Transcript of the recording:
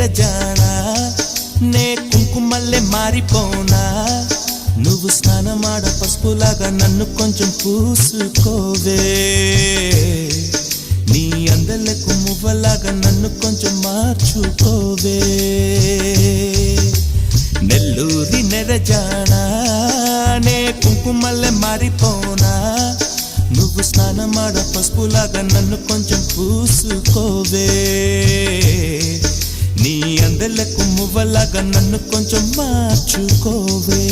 నెరజానా నే కుంకుమల్లే మారిపోనా నువ్వు స్నానమాడ పసుపులాగా నన్ను కొంచెం పూసుకోవే నీ అందలకు మువ్వలాగా నన్ను కొంచెం మార్చుకోవే నెల్లూరి నెరజానా నే కుంకుమల్లే మారిపోనా నువ్వు స్నానమాడ పసుపులాగా నన్ను కొంచెం పూసుకోవే నీ అందలకు మువ్వలాగా నన్ను కొంచెం మార్చుకోవే